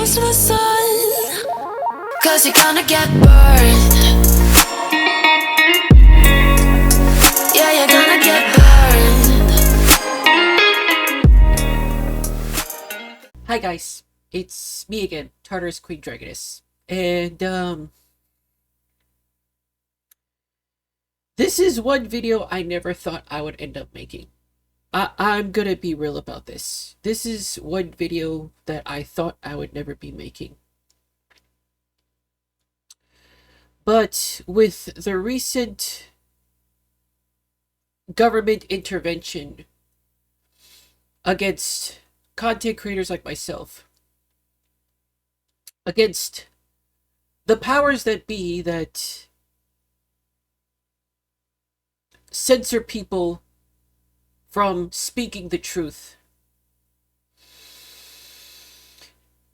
face the sun, 'cause you're gonna get burned. Yeah, you're gonna get burned. Hi guys, it's me again, Tartarus Queen Dragoness. And this is one video I never thought I would end up making. I'm gonna be real about this. This is one video that I thought I would never be making. But with the recent government intervention against content creators like myself, against the powers that be that censor people from speaking the truth,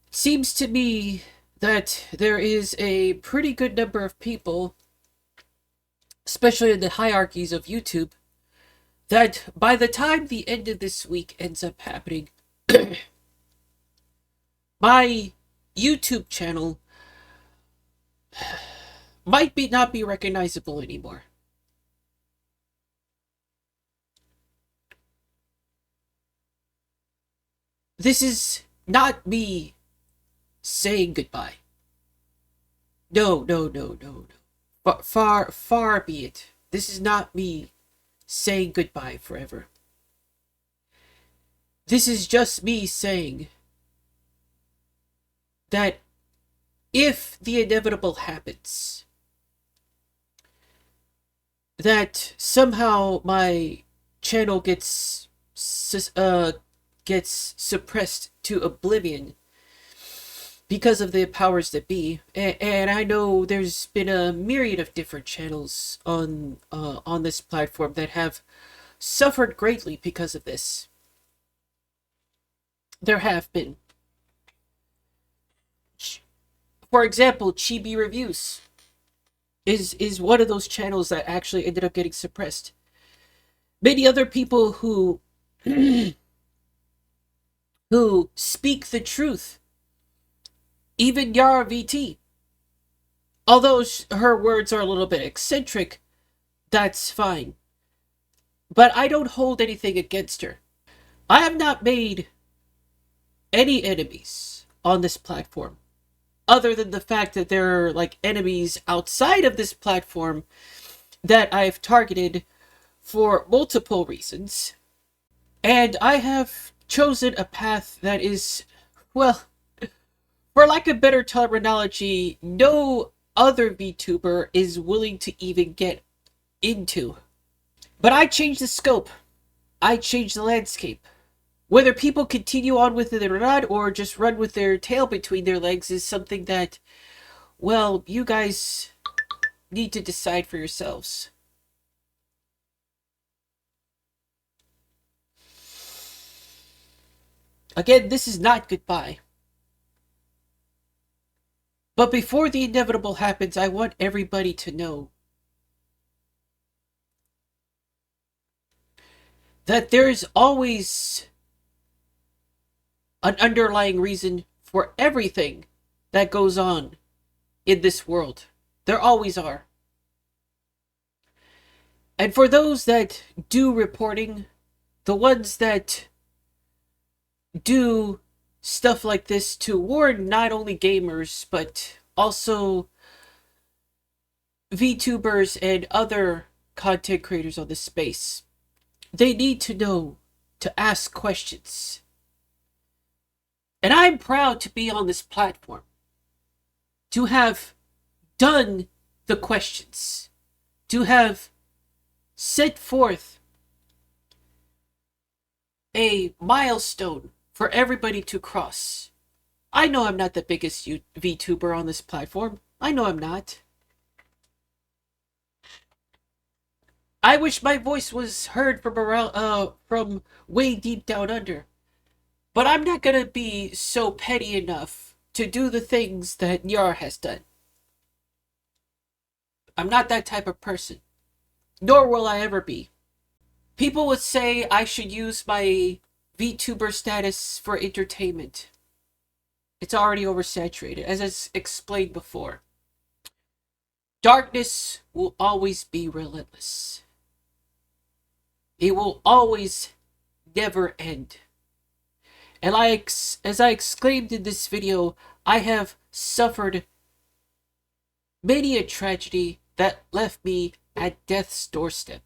it seems to me that there is a pretty good number of people, especially in the hierarchies of YouTube, that by the time the end of this week ends up happening, my YouTube channel might not be recognizable anymore. This is not me saying goodbye. No. Far be it. This is not me saying goodbye forever. This is just me saying that if the inevitable happens, that somehow my channel gets suppressed to oblivion because of the powers that be, and I know there's been a myriad of different channels on this platform that have suffered greatly because of this. There have been. For example, Chibi Reviews is one of those channels that actually ended up getting suppressed. Many other people who who speak the truth, even Yara VT, although her words are a little bit eccentric, that's fine. But I don't hold anything against her. I have not made any enemies on this platform, other than the fact that there are like enemies outside of this platform that I've targeted for multiple reasons. And I have chosen a path that is, well, for lack of better terminology, no other VTuber is willing to even get into. But I changed the scope. I changed the landscape. Whether people continue on with it or not, or just run with their tail between their legs, is something that, well, you guys need to decide for yourselves. Again, this is not goodbye. But before the inevitable happens, I want everybody to know that there is always an underlying reason for everything that goes on in this world. There always are. And for those that do reporting, the ones that do stuff like this to warn not only gamers, but also VTubers and other content creators on this space, they need to know to ask questions. And I'm proud to be on this platform, to have done the questions, to have set forth a milestone for everybody to cross. I know I'm not the biggest VTuber on this platform. I know I'm not. I wish my voice was heard from way deep down under. But I'm not gonna be so petty enough to do the things that Nyar has done. I'm not that type of person. Nor will I ever be. People would say I should use my VTuber status for entertainment. It's already oversaturated, as I explained before. Darkness will always be relentless. It will always never end. And as I exclaimed in this video, I have suffered many a tragedy that left me at death's doorstep.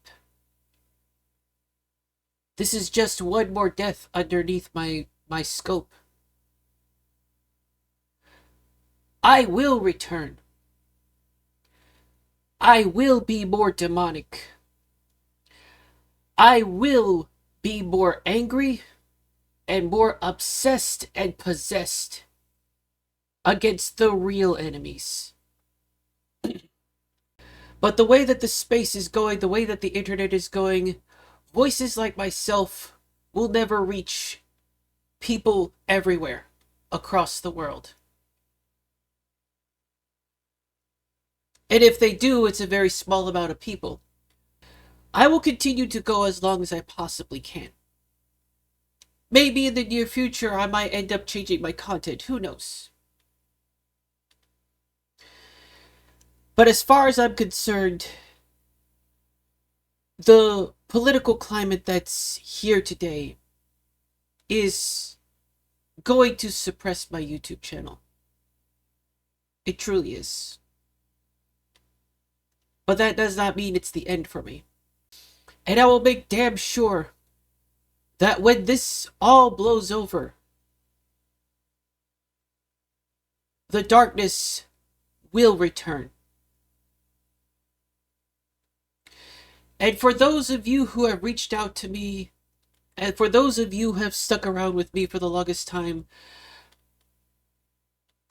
This is just one more death underneath my scope. I will return. I will be more demonic. I will be more angry and more obsessed and possessed against the real enemies. But the way that the space is going, the way that the internet is going, voices like myself will never reach people everywhere across the world. And if they do, it's a very small amount of people. I will continue to go as long as I possibly can. Maybe in the near future I might end up changing my content, who knows? But as far as I'm concerned, the political climate that's here today is going to suppress my YouTube channel. It truly is. But that does not mean it's the end for me. And I will make damn sure that when this all blows over, the darkness will return. And for those of you who have reached out to me, and for those of you who have stuck around with me for the longest time,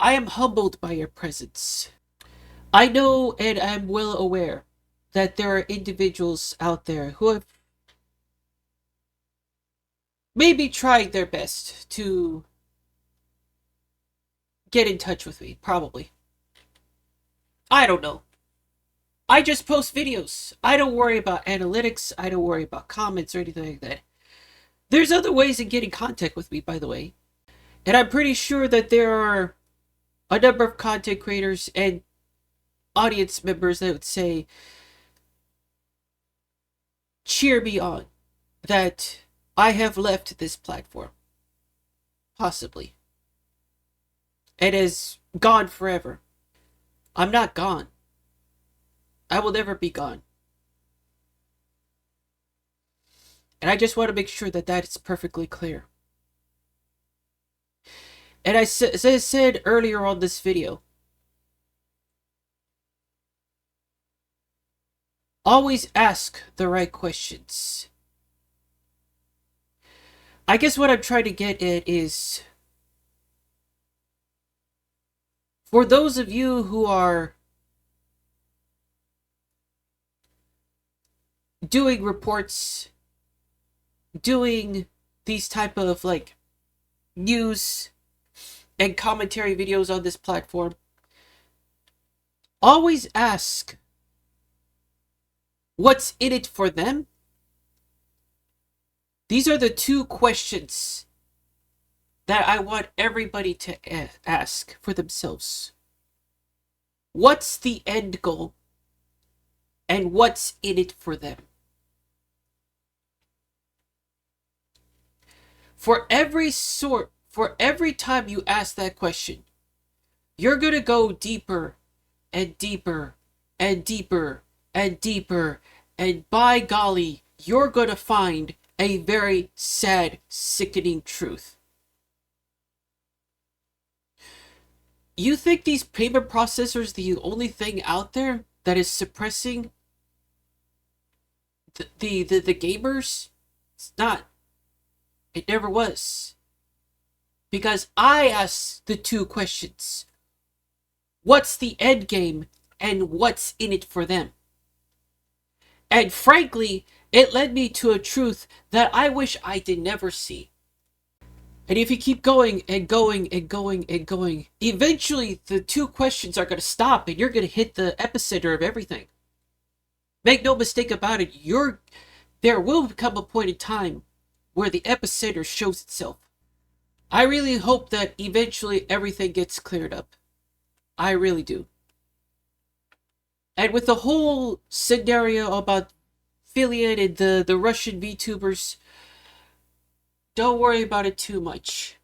I am humbled by your presence. I know and I'm well aware that there are individuals out there who have maybe tried their best to get in touch with me, probably. I don't know. I just post videos. I don't worry about analytics. I don't worry about comments or anything like that. There's other ways of getting contact with me, by the way. And I'm pretty sure that there are a number of content creators and audience members that would say, cheer me on, that I have left this platform. Possibly. And is gone forever. I'm not gone. I will never be gone. And I just want to make sure that that is perfectly clear. And as I said earlier on this video, always ask the right questions. I guess what I'm trying to get at is, for those of you who are doing reports, doing these type of like news and commentary videos on this platform, always ask what's in it for them. These are the two questions that I want everybody to ask for themselves. What's the end goal? And what's in it for them? For every time you ask that question, you're going to go deeper and deeper and deeper and deeper, and by golly, you're going to find a very sad, sickening truth. You think these payment processors are the only thing out there that is suppressing the gamers? It's not. It never was. Because I asked the two questions. What's the end game and what's in it for them? And frankly, it led me to a truth that I wish I did never see. And if you keep going and going and going and going, eventually the two questions are going to stop and you're going to hit the epicenter of everything. Make no mistake about it, there will come a point in time where the epicenter shows itself. I really hope that eventually everything gets cleared up. I really do. And with the whole scenario about Filian and the Russian VTubers, don't worry about it too much.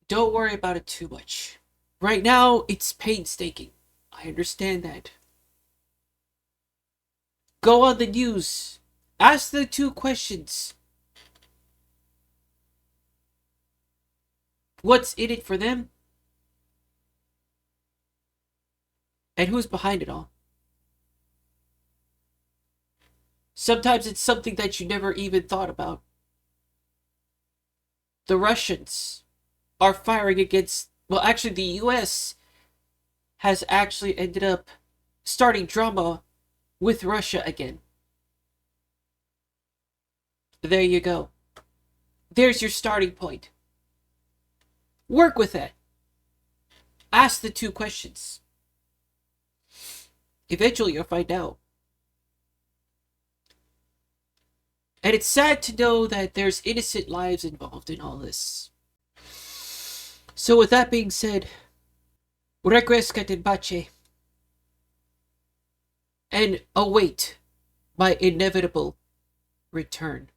Don't worry about it too much. Right now, it's painstaking. I understand that. Go on the news. Ask the two questions. What's in it for them? And who's behind it all? Sometimes it's something that you never even thought about. The Russians are firing against, well, actually, the US has actually ended up starting drama with Russia again. There you go. There's your starting point. Work with that. Ask the two questions. Eventually, you'll find out. And it's sad to know that there's innocent lives involved in all this. So with that being said, requiescat in pace, and await my inevitable return.